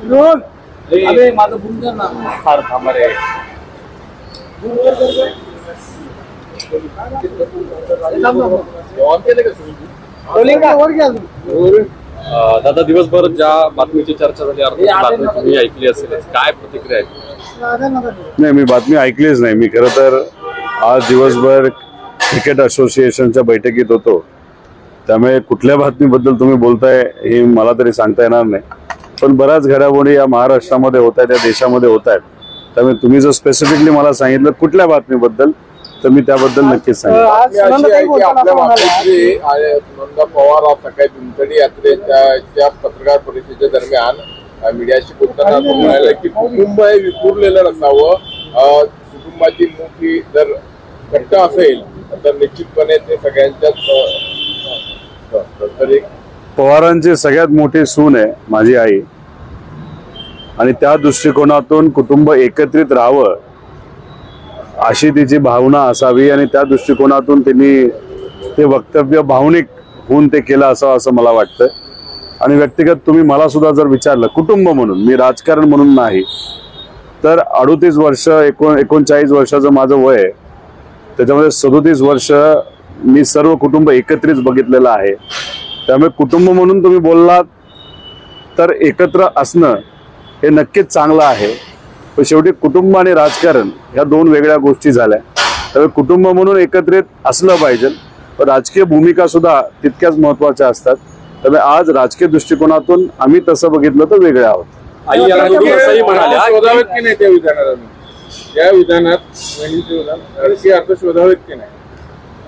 अरे माझं फोन कर ना फार थांबा रे दादा दिवसभर ज्या बातमीची चर्चा झाली बातमी तुम्ही ऐकली असेल काय प्रतिक्रिया आहे? नाही मी बातमी ऐकलीच नाही. मी खरं तर आज दिवसभर क्रिकेट असोसिएशनच्या बैठकीत होतो, त्यामुळे कुठल्या बातमीबद्दल तुम्ही बोलताय हे मला तरी सांगता येणार नाही. पण बऱ्याच घडामोडी या महाराष्ट्रामध्ये होत आहेत, या देशामध्ये होत आहेत. त्यामुळे तुम्ही जर स्पेसिफिकली मला सांगितलं कुठल्या बातमीबद्दल तर मी त्याबद्दल नक्कीच सांगेन. पवार सकाळी पिंपळी यात्रेच्या पत्रकार परिषदेच्या दरम्यान मीडियाशी बोलताना म्हणाले की कुटुंब हे विखुरलेलं नसावं, कुटुंबाची मोठी जर घट्ट असेल तर निश्चितपणे ते सगळ्यांच्याच. पवारांची सगळ्यात मोठी सून आहे माझी आई, आणि त्या दृष्टिकोनातून कुटुंब एकत्रित राहावं अशी तिची भावना असावी, आणि त्या दृष्टिकोनातून त्यांनी ते वक्तव्य भावनिक होऊन ते केलं असावं असं मला वाटतं. आणि व्यक्तिगत तुम्ही मला सुद्धा जर विचारलं कुटुंब म्हणून, मी राजकारण म्हणून नाही, तर 38 वर्ष 39 वर्षाचं माझं वय आहे, त्याच्यामध्ये 37 वर्ष मी सर्व कुटुंब एकत्रित बघितलेलं आहे. त्यामुळे कुटुंब म्हणून तुम्ही बोललात तर एकत्र असणं हे नक्कीच चांगलं आहे. पण शेवटी कुटुंब आणि राजकारण ह्या दोन वेगळ्या गोष्टी झाल्या. त्यामुळे कुटुंब म्हणून एकत्रित असलं पाहिजे, पण राजकीय भूमिका सुद्धा तितक्याच महत्वाच्या असतात. त्यामुळे आज राजकीय दृष्टिकोनातून आम्ही तसं बघितलं तर वेगळे आहोत. शोधावेत की नाही त्या विधानात, या विधानात अर्थ शोधावेत की नाही?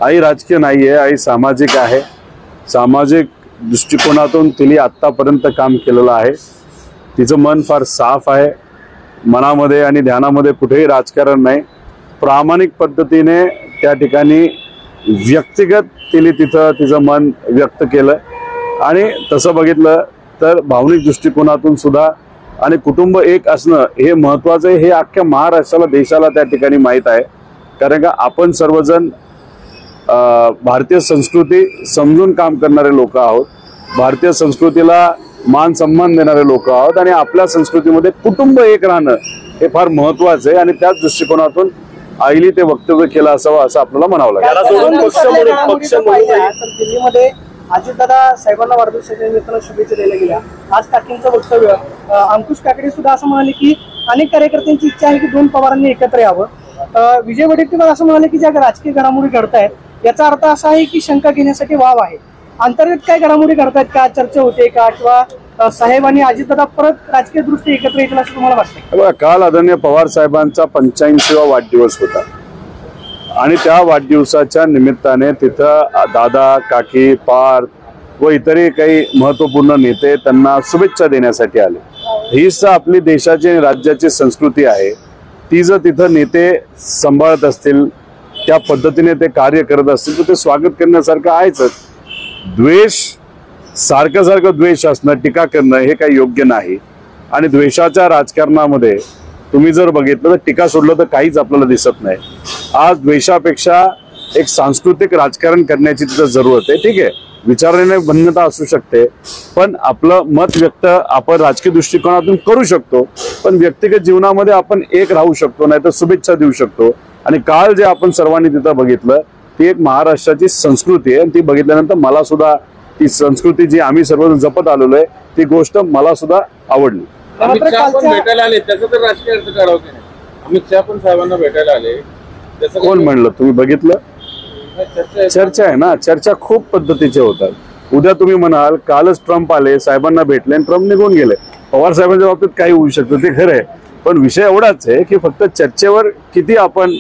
आई राजकीय नाहीये, आई सामाजिक आहे. सामाजिक दृष्टिकोनातून तिने आतापर्यंत काम केलेलं आहे. तिचं मन फार साफ आहे, मनामध्ये आणि ध्यानामध्ये कुठेही राजकारण नाही. प्रामाणिक पद्धतीने त्या ठिकाणी व्यक्तिगत तिने तिथं तिचं मन व्यक्त केलं, आणि तसं बघितलं तर भावनिक दृष्टिकोनातून सुद्धा आणि कुटुंब एक असणं हे महत्वाचं आहे. हे अख्ख्या महाराष्ट्राला देशाला त्या ठिकाणी माहीत आहे, कारण का आपण सर्वजण भारतीय संस्कृती समजून काम करणारे लोक आहोत, भारतीय संस्कृतीला मान सन्मान देणारे लोक आहोत, आणि आपल्या संस्कृतीमध्ये कुटुंब एक राहणं हे फार महत्वाचं आहे. आणि त्याच दृष्टिकोनातून आईली ते वक्तव्य केलं असावं असं आपल्याला म्हणावं लागेल. दिल्लीमध्ये अजितदादा साहेबांना वाढदिवसाच्या निमित्तानं शुभेच्छा द्यायला गेल्या. आज काकींचं वक्तव्य, अंकुश काकडे सुद्धा असं म्हणाले की अनेक कार्यकर्त्यांची इच्छा आहे की दोन पवारांनी एकत्र यावं. विजय वडेट्टीवार असं म्हणाले की ज्या राजकीय घडामोडी घडतायत याचा अर्थ असा आहे की शंका घेण्यासाठी वाव आहे. अंतर्गत काय घडामोडी घडतायत का, चर्चा होते का, किंवा साहेब आणि अजितदादा परत राजकीय दृष्टी एकत्र येतील असं तुम्हाला वाटतं? काल आदरणीय पवार साहेबांचा 85वा वाढदिवस होता, आणि त्या वाढदिवसाच्या निमित्ताने तिथं दादा, काकी, पार्थ व इतरही काही महत्वपूर्ण नेते त्यांना शुभेच्छा देण्यासाठी आले. हीच आपली देशाची आणि राज्याची संस्कृती आहे. ती जर तिथं नेते सांभाळत असतील, त्या पद्धतीने ते कार्य करत असतील तर ते स्वागत करण्यासारखं आहेच. द्वेष सारखं द्वेष असणं, टीका करणं हे काही योग्य नाही. आणि द्वेषाच्या राजकारणामध्ये तुम्ही जर बघितलं तर टीका सोडलं तर काहीच आपल्याला दिसत नाही. आज द्वेषापेक्षा एक सांस्कृतिक राजकारण करण्याची तिथं जरूरत आहे. ठीक आहे, विचाराने भिन्नता असू शकते, पण आपलं मत व्यक्त आपण राजकीय दृष्टिकोनातून करू शकतो, पण व्यक्तिगत जीवनामध्ये आपण एक राहू शकतो, नाही तर शुभेच्छा देऊ शकतो. आणि काल जे आपण सर्वांनी तिथं बघितलं ती एक महाराष्ट्राची संस्कृती आहे, आणि ती बघितल्यानंतर मला सुद्धा ती संस्कृती जी आम्ही सर्वजण जपत आलेलो आहे ती गोष्ट मला सुद्धा आवडली. अमित शहा पण भेटायला आले, त्याचा तर राजकीय अर्थ काढावते नाही. अमित शहा पण साहेबांना भेटायला आले, कोण म्हणलं? तुम्ही बघितलं? चर्चा आहे ना, चर्चा खूप पद्धतीचे होतात. उद्या तुम्ही म्हणाल कालच ट्रम्प आले, साहेबांना भेटले आणि ट्रम्प निघून गेले. पवार साहेबांच्या बाबतीत काही होऊ शकतं, ते खरं आहे. पण विषय एवढाच आहे की फक्त चर्चेवर किती आपण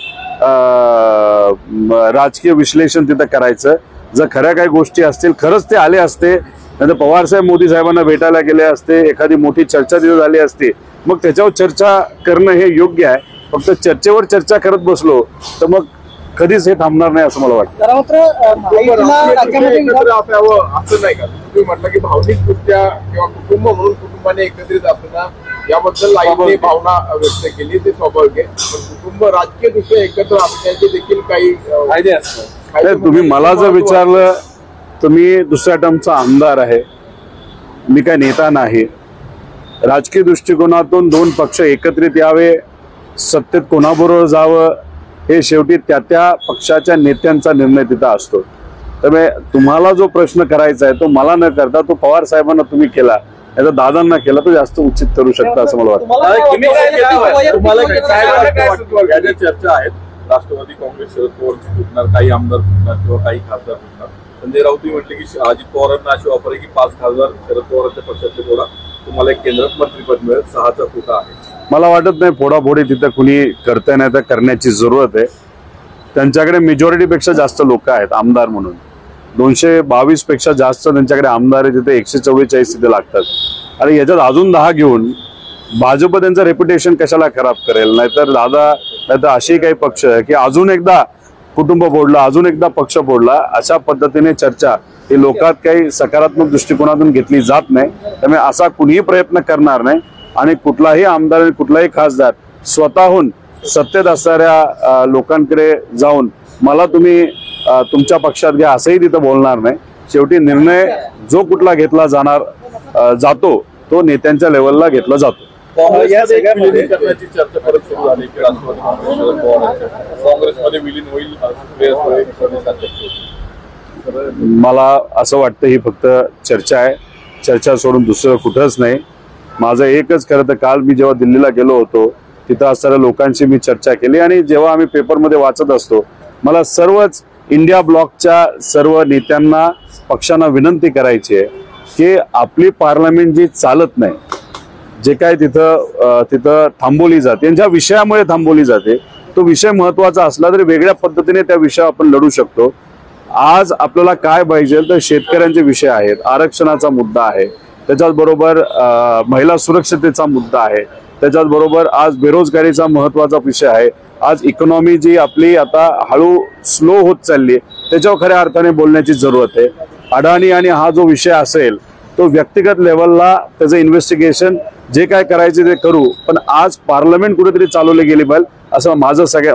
राजकीय विश्लेषण तिथं करायचं. जर खऱ्या काही गोष्टी असतील, खरंच ते आले असते, नाही तर पवार साहेब मोदी साहेबांना भेटायला गेले असते, एखादी मोठी चर्चा तिथे झाली असती, मग त्याच्यावर चर्चा करणं हे योग्य आहे. फक्त चर्चेवर चर्चा करत बसलो तर मग कधीच हे थांबणार नाही असं मला वाटतं. असं नाही का तुम्ही म्हटलं की भावनिकदृष्ट्या किंवा कुटुंब म्हणून कुटुंबाने एकत्रित असणं याबद्दल आईने भावना व्यक्त केली, ते स्वाभाविक आहे. पण कुटुंब राजकीय दृष्ट्या एकत्र असण्याचे देखील काही फायदे असतात. तुम्ही मला जर विचारलं तर मी दुसऱ्या टर्मचा आमदार आहे, मी काय नेता नाही. राजकीय दृष्टिकोनातून दोन पक्ष एकत्रित यावे, सत्तेत कोणाबरोबर जावं हे शेवटी त्या पक्षाच्या नेत्यांचा निर्णय तिथं असतो. त्यामुळे तुम्हाला जो प्रश्न करायचा आहे तो मला न करता तो पवार साहेबांना तुम्ही केला, याचा दादांना केला तो जास्त उचित करू शकता असं मला वाटतं. या ज्या चर्चा आहेत, राष्ट्रवादी काँग्रेस शरद पवारची फुटणार, काही आमदार फुटणार किंवा काही खासदार फुटणार. संजय राऊत म्हटले की अजित पवारांना अशी ऑफर आहे की 5 खासदार शरद पवारांच्या पक्षातले जोडा, तुम्हाला एक केंद्रात मंत्रिपद मिळेल. 6चा फुटा आहे. मला वाटत नाही फोडाफोडी तिथं कुणी करताय, नाही तर करण्याची जरूरत आहे. त्यांच्याकडे मेजॉरिटीपेक्षा जास्त लोक आहेत आमदार म्हणून. 222 पेक्षा जास्त त्यांच्याकडे आमदार आहे. तिथे 144 तिथे लागतात. आणि याच्यात अजून 10 घेऊन भाजप त्यांचं रेप्युटेशन कशाला खराब करेल. नाहीतर नाहीतर अशी काही पक्ष की अजून एकदा कुटुंब फोडला, अजून एकदा पक्ष फोडला, अशा पद्धतीने चर्चा ही लोकात काही सकारात्मक दृष्टिकोनातून घेतली जात नाही. त्यामुळे असा कुणीही प्रयत्न करणार नाही. आणि कुठलाही आमदार आणि कुठलाही खासदार स्वतःहून सत्तेत असणाऱ्या लोकांकडे जाऊन मला तुम्ही तुमच्या पक्षात घ्या असंही तिथं बोलणार नाही. शेवटी निर्णय जो कुठला घेतला जातो तो नेत्यांच्या लेवलला घेतला जातो. करण्याची चर्चा परत सुरू झाली की राष्ट्रवादी काँग्रेस शरद पवार काँग्रेसमध्ये विलीन होईल. मला असं वाटतं ही फक्त चर्चा आहे. चर्चा सोडून दुसरं कुठंच नाही. माझं एकच खरं तर काल मी जेव्हा दिल्लीला गेलो होतो तिथं असणाऱ्या लोकांशी मी चर्चा केली. आणि जेव्हा आम्ही पेपरमध्ये वाचत असतो मला सर्वच इंडिया ब्लॉकच्या सर्व नेत्यांना पक्षांना विनंती करायची आहे की आपली पार्लमेंट जी चालत नाही, जे काय तिथं थांबवली जाते, ज्या विषयामुळे थांबवली जाते तो विषय महत्वाचा असला तरी वेगळ्या पद्धतीने त्या विषयावर आपण लढू शकतो. आज आपल्याला काय पाहिजे तर शेतकऱ्यांचे विषय आहेत, आरक्षणाचा मुद्दा आहे, त्याच्याच बरोबर महिला सुरक्षतेचा मुद्दा आहे, त्याच्याच बरोबर आज बेरोजगारीचा महत्वाचा विषय आहे. आज इकॉनॉमी जी आपली आता हळू स्लो होत चालली त्याच्यावर खऱ्या अर्थाने बोलण्याची जरूरत आहे. अडाणी आणि हा जो विषय असेल तो व्यक्तिगत लेवलला त्याचं इन्व्हेस्टिगेशन जे काय करायचे ते करू, पण आज पार्लमेंट कुठेतरी चालवली गेली पाहिजे असं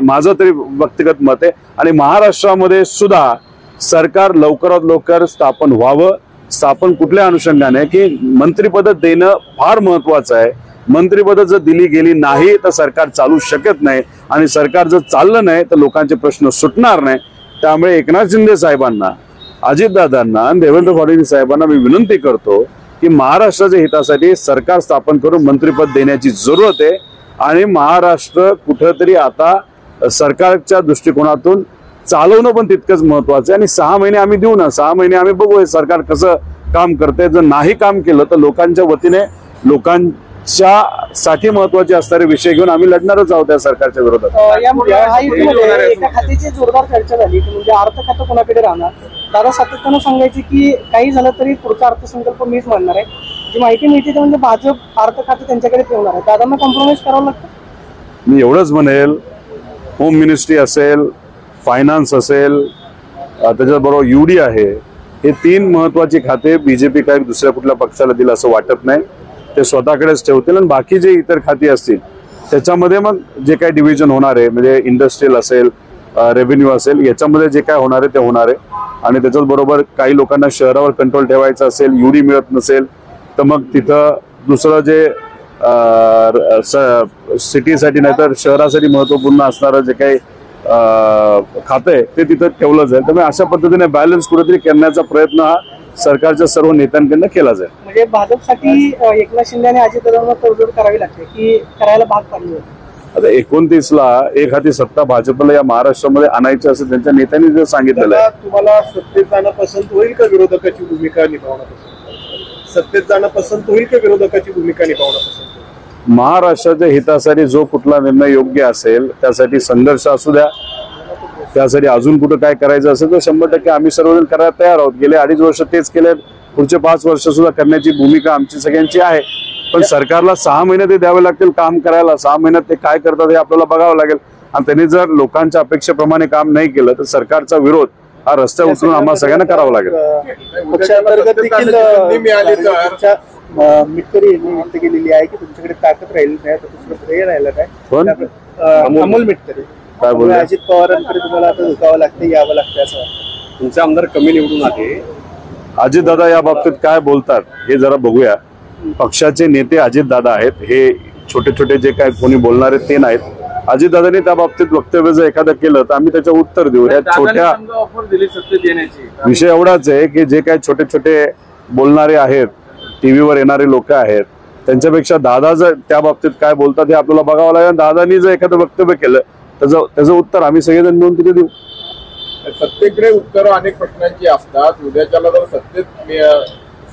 माझं तरी व्यक्तिगत मत आहे. आणि महाराष्ट्रामध्ये सुद्धा सरकार लवकरात लवकर स्थापन व्हावं. स्थापन कुठल्या अनुषंगाने की मंत्रिपद देणं फार महत्वाचं आहे. मंत्रिपद जर दिली गेली नाही तर सरकार चालू शकत नाही. आणि सरकार जर चाललं नाही तर लोकांचे प्रश्न सुटणार नाही. त्यामुळे एकनाथ शिंदे साहेबांना, अजितदादांना आणि देवेंद्र फडणवीस साहेबांना मी विनंती करतो की महाराष्ट्राच्या हितासाठी सरकार स्थापन करून मंत्रिपद देण्याची जरूरत आहे. आणि महाराष्ट्र कुठंतरी आता सरकारच्या दृष्टिकोनातून चालवणं पण तितकंच महत्वाचं आहे. आणि 6 महिने आम्ही देऊ ना, 6 महिने आम्ही बघू हे सरकार कसं काम करते. जर नाही काम केलं तर लोकांच्या वतीने लोकांच्यासाठी महत्वाचे असणारे विषय घेऊन आम्ही लढणारच आहोत त्या सरकारच्या विरोधात. एका खात्याची जोरदार चर्चा झाली की म्हणजे अर्थ खातं कोणाकडे राहणार. दादा सातत्यानं सांगायचे की काही झालं तरी पुढचा अर्थसंकल्प मीच मांडणार आहे. जी माहिती मिळते म्हणजे भाजप अर्थ खातं त्यांच्याकडे ठेवणार आहे. दादांना कॉम्प्रोमाइज करावं लागतं. मी एवढंच म्हणेल, होम मिनिस्ट्री असेल, फायनान्स असेल, त्याच्याबरोबर UD आहे, हे 3 महत्वाची खाते बीजेपी काही दुसऱ्या कुठल्या पक्षाला दिलं असं वाटत नाही. ते स्वतःकडेच ठेवतील. आणि बाकी जे इतर खाती असतील त्याच्यामध्ये मग जे काही डिव्हिजन होणार आहे म्हणजे इंडस्ट्रियल असेल, रेव्हेन्यू असेल, याच्यामध्ये जे काय होणार आहे ते होणार आहे. आणि त्याच्याच बरोबर काही लोकांना शहरावर कंट्रोल ठेवायचा असेल, UD मिळत नसेल तर मग तिथं दुसरं जे सिटीसाठी नाहीतर शहरासाठी महत्वपूर्ण असणारं जे काही खातं आहे ते तिथं ठेवलं जाईल. त्यामुळे अशा पद्धतीने बॅलन्स कुठेतरी करण्याचा प्रयत्न हा सरकारच्या सर्व नेत्यांकडनं केला जाईल. म्हणजे भाजपसाठी एकनाथ शिंदे आणि अजितदादांना तडजोड करावी लागते की करायला भाग पाडली. आता 29ला एक हाती सत्ता भाजपला या महाराष्ट्रामध्ये आणायची असं त्यांच्या नेत्यांनी जर सांगितलेलं आहे. तुम्हाला सत्तेत जाणं पसंत होईल का विरोधकाची भूमिका निभावणं पसंत होईल? सत्तेत जाणं पसंत होईल का विरोधकाची भूमिका निभावणं पसंत होईल? महाराष्ट्राच्या हितासाठी जो कुठला निर्णय योग्य असेल त्यासाठी संघर्ष असू द्या. त्यासाठी अजून कुठं काय करायचं असेल तर 100% आम्ही सर्वजण करायला तयार आहोत. गेले 2.5 वर्ष तेच केले, पुढचे 5 वर्ष सुद्धा करण्याची भूमिका आमची सगळ्यांची आहे. पण सरकारला 6 महिने ते द्यावे लागतील काम करायला. 6 महिन्यात ते काय करतात हे आपल्याला बघावं लागेल. आणि त्यांनी जर लोकांच्या अपेक्षेप्रमाणे काम नाही केलं तर सरकारचा विरोध हा रस्त्यावर उतरून आम्हाला सगळ्यांना करावा लागेल. पक्षांतर्गत देखील मिटकरी यांनी व्यक्त केलेली आहे की तुमच्याकडे ताकद राहिली नाही तर दुसरं श्रेय राहिलं नाही. अमोल मिटकरी काय बोलले? अजित पवारांकडे तुम्हाला आता झुकावं लागतं, यावं लागतं असं वाटतं. तुमचे आमदार कमी निवडून आले. अजितदादा या बाबतीत काय बोलतात हे जरा बघूया. पक्षाचे नेते अजितदादा आहेत, हे छोटे छोटे जे काय कोणी बोलणारे ते नाहीत। अजितदादांनी त्या बाबतीत वक्तव्य जर एखादं केलं तर आम्ही त्याचं उत्तर देऊ। या छोट्या ऑफर दिली सत्तेत येण्याची, विषय एवढाच आहे की जे काही छोटे छोटे बोलणारे आहेत, टीव्हीवर येणारे लोक आहेत, त्यांच्यापेक्षा दादा जर त्या बाबतीत काय बोलतात हे आपल्याला बघावं लागेल। दादांनी जर एखादं वक्तव्य केलं त्याचं उत्तर आम्ही सगळेजण मिळून तिथे देऊ। सत्तेकडे उत्तरं अनेक प्रश्नांची असतात। उद्याच्याला जर सत्तेत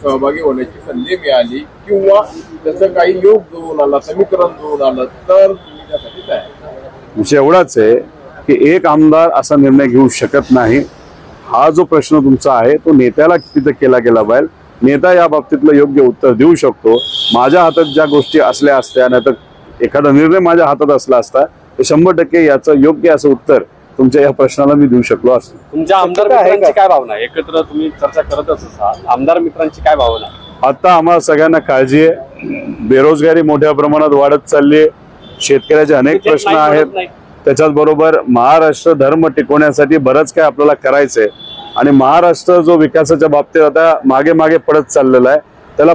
सहभागी होण्याची संधी मिळाली किंवा त्याचं काही योग जुळून आला, समीकरण जुळून आलं तर तुम्ही त्यासाठी तयार आहे। विषय एवढाच आहे की एक आमदार असा निर्णय घेऊ शकत नाही। हा जो प्रश्न तुमचा आहे तो नेत्याला तिथे केला गेला पाहिजे। नेता या बाबतीतलं योग्य उत्तर देऊ शकतो। माझ्या हातात ज्या गोष्टी असल्या असत्या नाही तर एखादा निर्णय माझ्या हातात असला असता तर 100% याचं योग्य असं उत्तर तुमच्या या प्रश्नाला मी देऊ शकलो असतो। तुमच्या आमदार मित्रांची काय भावना आहे? एकत्र तुम्ही चर्चा करतच असाल, आमदार मित्रांची काय भावना? आता आम्हाला सगळ्यांना काळजी आहे, बेरोजगारी मोठ्या प्रमाणात वाढत चालली आहे, शेतकऱ्याचे अनेक प्रश्न आहेत, त्याच्याच बरोबर महाराष्ट्र धर्म टिकवण्यासाठी बरंच काय आपल्याला करायचंय आणि महाराष्ट्र जो विकासाच्या बाबतीत आता मागे मागे पडत चाललेला आहे त्याला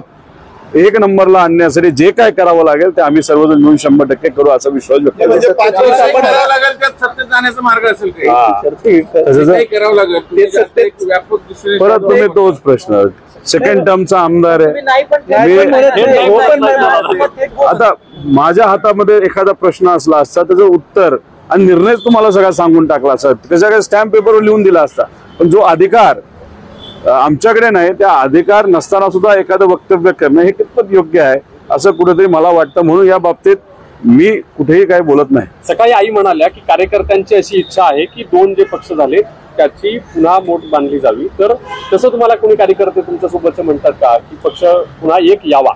एक नंबरला आणण्यासाठी जे काय करावं लागेल ते आम्ही सर्वजण मिळून 100% करू असा विश्वास व्यक्त करतो। म्हणजे 5 वर्ष आपण करावं लागेल त्यात सत्तेत जाण्याचा मार्ग असेल काही, तसंच काही करावं लागेल तुम्ही जास्त एक व्यापक दुसरे परत तुम्ही तोच प्रश्न सेकंड टर्मचा आमदार आहे आता माझ्या हातामध्ये एखादा प्रश्न असला असता त्याचं उत्तर आणि निर्णय तुम्हाला सगळा सांगून टाकला असता, त्याच्या स्टॅम्प पेपरवर लिहून दिला असता। पण जो अधिकार आमच्याकडे नाही त्या अधिकार नसताना सुद्धा एखादं वक्तव्य करणं हे कितपत योग्य आहे असं कुठेतरी मला वाटतं। म्हणून या बाबतीत मी कुठेही काही बोलत नाही। सकाळी आई म्हणाल्या की कार्यकर्त्यांची अशी इच्छा आहे की 2 जे पक्ष झाले त्याची पुन्हा मोठ बांधली जावी, तर तसं तुम्हाला कोणी कार्यकर्ते तुमच्या सोबतचे म्हणतात का की पक्ष पुन्हा एक यावा?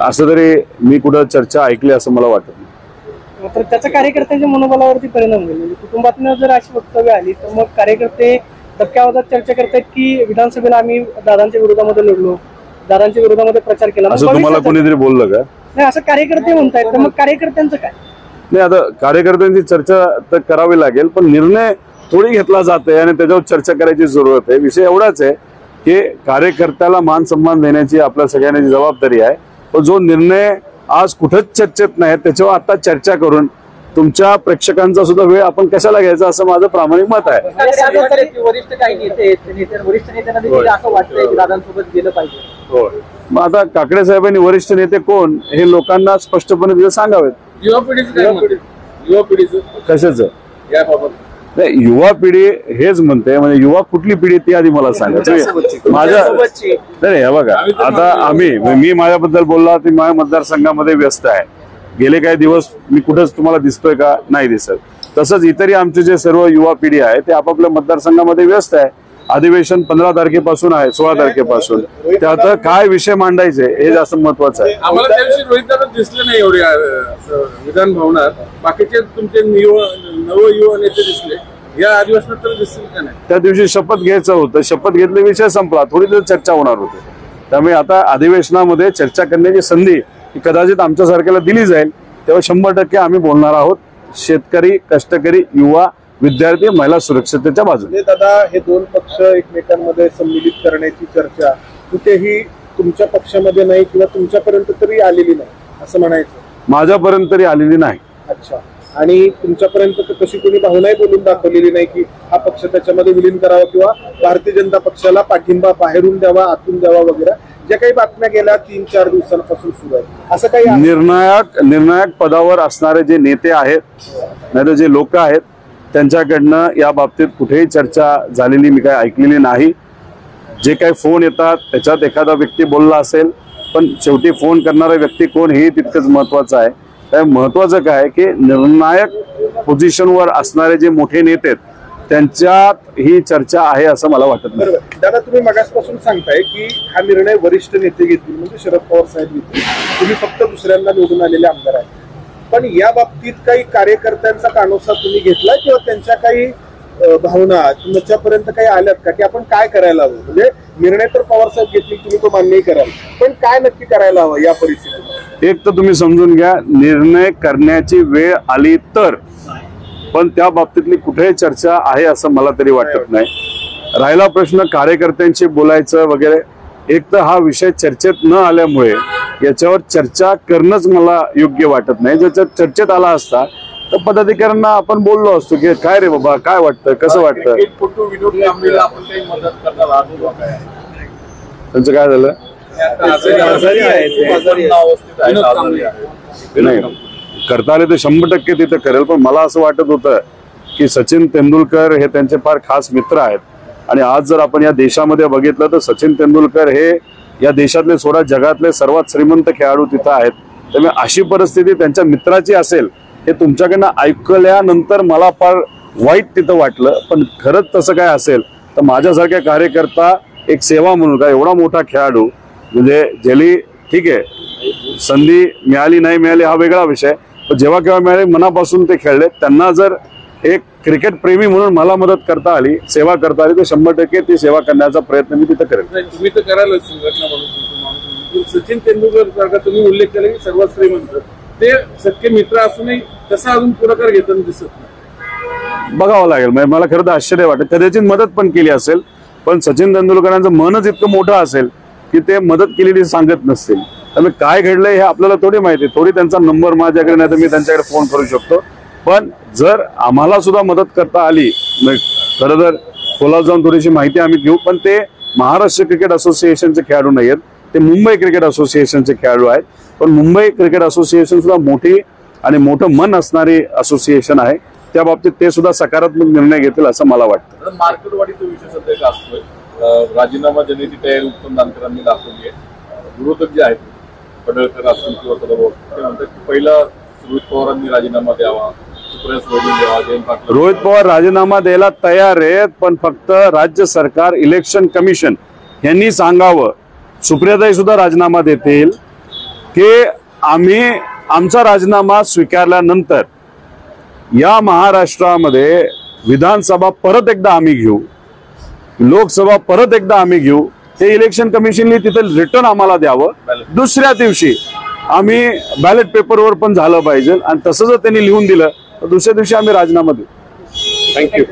असं तरी मी कुठं चर्चा ऐकली असं मला वाटत नाही। तर त्याचा कार्यकर्त्यांच्या मनोबलावरती परिणाम होईल। म्हणजे कुटुंबातून जर अशी वक्तव्य आली तर मग कार्यकर्ते धक्क्या आवाजात चर्चा करतात की विधानसभेला आम्ही दादांच्या विरोधामध्ये लढलो, दादांच्या विरोधामध्ये प्रचार केला, असं तुम्हाला कोणीतरी बोललं का? नाही असं कार्यकर्ते म्हणतायत, तर मग कार्यकर्त्यांचं काय? नाही आता कार्यकर्त्यांची चर्चा तर करावी लागेल पण निर्णय थोडी घेतला जाते आणि त्याच्यावर चर्चा करायची जरूरत आहे। विषय एवढाच आहे की कार्यकर्त्याला मान सन्मान देण्याची आपल्या सगळ्यांची जबाबदारी आहे। पण जो निर्णय आज कुठंच चर्चेत नाही त्याच्यावर आता चर्चा करून तुमच्या प्रेक्षकांचा सुद्धा वेळ आपण कशाला घ्यायचा असं माझं प्रामाणिक मत आहे। वरिष्ठ काही वरिष्ठ नेत्यांना देखील असं वाटतंय की दादांसोबत गेलं पाहिजे। मग आता काकडे साहेबांनी वरिष्ठ नेते कोण हे लोकांना स्पष्टपणे तिथे सांगावेत। युवा पिढीचं काय मत? युवा पिढीचं कशाचं? याबाबत नाही युवा पिढी हेच म्हणते, म्हणजे युवा कुठली पिढी ती आधी मला सांगा। माझ्या नाही हे बघा आता मी माझ्याबद्दल बोलला ती माझ्या मतदारसंघामध्ये व्यस्त आहे। गेले काही दिवस मी कुठंच तुम्हाला दिसतोय का? नाही दिसत। तसंच इतरही आमचे जे सर्व युवा पिढी आहे ते आपापल्या मतदारसंघामध्ये व्यस्त आहे। अधिवेशन 15 तारखेपासून आहे, 16 तारखेपासून, त्यात काय विषय मांडायचे हे जास्त महत्वाचं आहे। आम्हाला त्या दिवशी रोहित दादा दिसले नाही एवढे विधान भवनात, बाकीचे तुमचे नव युवा नेते दिसले, या अधिवेशनात तर दिसतील का नाही? त्या दिवशी शपथ घ्यायचं होतं, शपथ घेतले विषय संपला, थोडी तर चर्चा होणार होती। त्यामुळे आता अधिवेशनामध्ये चर्चा करण्याची संधी ही कदाचित आमच्यासारख्याला दिली जाईल, तेव्हा 100% आम्ही बोलणार आहोत शेतकरी, कष्टकरी, युवा, विद्यार्थी, महिला सुरक्षिततेच्या बाजूने। दादा हे 2 पक्ष एकमेकांमध्ये सम्मिलित करण्याची चर्चा कुठेही तुमच्या पक्षामध्ये नाही किंवा तुमच्यापर्यंत तरी आलेली नाही असं म्हणायचं? माझ्यापर्यंत तरी आलेली नाही। अच्छा, आणि तुमच्यापर्यंत तर कशी कोणी भावनाही बोलून दाखवलेली नाही की हा पक्ष त्याच्यामध्ये विलीन करावा किंवा भारतीय जनता पक्षाला पाठिंबा बाहेरून द्यावा, आतून द्यावा वगैरे, ज्या काही बातम्या गेल्या 3-4 दिवसांपासून सुरू आहेत, असं काही निर्णायक पदावर असणारे जे नेते आहेत नाही जे लोक आहेत त्यांच्याकडनं या बाबतीत कुठेही चर्चा झालेली मी काय ऐकलेली नाही। जे काही फोन येतात त्याच्यात एखादा व्यक्ती बोलला असेल, पण शेवटी फोन करणारा व्यक्ती कोण हे तितकंच महत्वाचं आहे। त्यामुळे महत्वाचं काय की निर्णायक पोझिशनवर असणारे जे मोठे नेते आहेत त्यांच्यात ही चर्चा आहे असं मला वाटत नाही। दादा तुम्ही मगासपासून सांगताय की हा निर्णय वरिष्ठ नेते घेतील, म्हणजे शरद पवार साहेब घेतील, तुम्ही फक्त दुसऱ्यांदा निवडून आलेले आमदार आहेत, पण या बाबतीत काही कार्यकर्त्यांचा कानोसा तुम्ही घेतला किंवा त्यांच्या काही भावना तुमच्यापर्यंत काही आल्यात का की आपण काय करायला हवं? म्हणजे निर्णय तर पवार साहेब घेतली, तुम्ही तो मान्यही कराल, पण काय नक्की करायला हवं या परिस्थितीत? एक तर तुम्ही समजून घ्या, निर्णय करण्याची वेळ आली तर, पण त्या बाबतीतली कुठेही चर्चा आहे असं मला तरी वाटत नाही। राहिला प्रश्न कार्यकर्त्यांशी बोलायचं वगैरे, एक तर हा विषय चर्चेत न आल्यामुळे याच्यावर चर्चा करणंच मला योग्य वाटत नाही. जर चर्चेत आला असता तर पदाधिकाऱ्यांना आपण बोललो असतो की काय रे बाबा, काय वाटतं, कसं वाटतं. क्रिकेटपटू विनोद कांबळेला आपण काही मदत करणार आहात किंवा काय? त्यांचं काय झालं नाही करता आले तर 100% तिथे करेल. पण मला असं वाटत होतं की सचिन तेंडुलकर हे त्यांचे फार खास मित्र आहेत. आणि आज जर आपण या देशामध्ये बघितलं तर सचिन तेंडुलकर हे या देशातले सोडा जगातले सर्वात श्रीमंत खेळाडू तिथं आहेत. त्यामुळे अशी परिस्थिती त्यांच्या मित्राची असेल हे तुमच्याकडनं ऐकल्यानंतर मला फार वाईट तिथं वाटलं. पण खरंच तसं काय असेल तर माझ्यासारख्या कार्यकर्ता एक सेवा म्हणून का एवढा मोठा खेळाडू म्हणजे ज्याली ठीक आहे संधी मिळाली नाही मिळाली हा वेगळा विषय, पण जेव्हा केव्हा मिळाली मनापासून ते खेळले. त्यांना जर एक क्रिकेट प्रेमी म्हणून मला मदत करता आली, सेवा करता आली तर 100% ती सेवा करण्याचा प्रयत्न मी तिथं करेल. तुम्ही तर कराल संघटना म्हणून. सचिन तेंडुलकर सारखा तुम्ही उल्लेख केला की सर्वात श्रीमंत, ते सख्खे मित्र असूनही तसा अजून पुढाकार घेताना दिसत नाही. बघावं लागेल. म्हणजे मला खरं तर आश्चर्य वाटत, कदाचित मदत पण केली असेल पण सचिन तेंडुलकरांचं मनच इतकं मोठं असेल की ते मदत केलेली सांगत नसतील. त्यामुळे काय घडलंय हे आपल्याला थोडी माहिती. थोडी त्यांचा नंबर माझ्याकडे नाही तर मी त्यांच्याकडे फोन करू शकतो. पण जर आम्हाला सुद्धा मदत करता आली खरं तर खोलात जाऊन थोडीशी माहिती आम्ही घेऊ. पण ते महाराष्ट्र क्रिकेट असोसिएशनचे खेळाडू नाही आहेत, ते मुंबई क्रिकेट असोसिएशनचे खेळाडू आहेत. पण मुंबई क्रिकेट असोसिएशन सुद्धा मोठी आणि मोठं मन असणारी असोसिएशन आहे. त्या बाबतीत ते सुद्धा सकारात्मक निर्णय घेतील असं मला वाटतं. मार्केटवाढीचा विषय सध्या गाजतोय. राजीनामा देण्याची तयारी उत्तम जानकरांनी दाखवली आहे. विरोधक जे आहेत पडळकर असतील किंवा सदाभाऊ ते म्हणतात की पहिला रोहित पवारांनी राजीनामा द्यावा, सुप्रिया सुळे द्यावा, जयंत पाटील. रोहित पवार राजीनामा द्यायला तयार आहेत, पण फक्त राज्य सरकार इलेक्शन कमिशन यांनी सांगावं. सुप्रियाताई सुद्धा राजीनामा देतील की आम्ही आमचा राजीनामा स्वीकारल्यानंतर या महाराष्ट्रामध्ये विधानसभा परत एकदा आम्ही घेऊ, लोकसभा परत एकदा आम्ही घेऊ. हे इलेक्शन कमिशनने तिथे रिटर्न आम्हाला द्यावं. दुसऱ्या दिवशी आम्ही बॅलेट पेपरवर पण झालं पाहिजे आणि तसं जर त्यांनी लिहून दिलं तर दुसऱ्या दिवशी आम्ही राजीनामा देऊ. थँक्यू.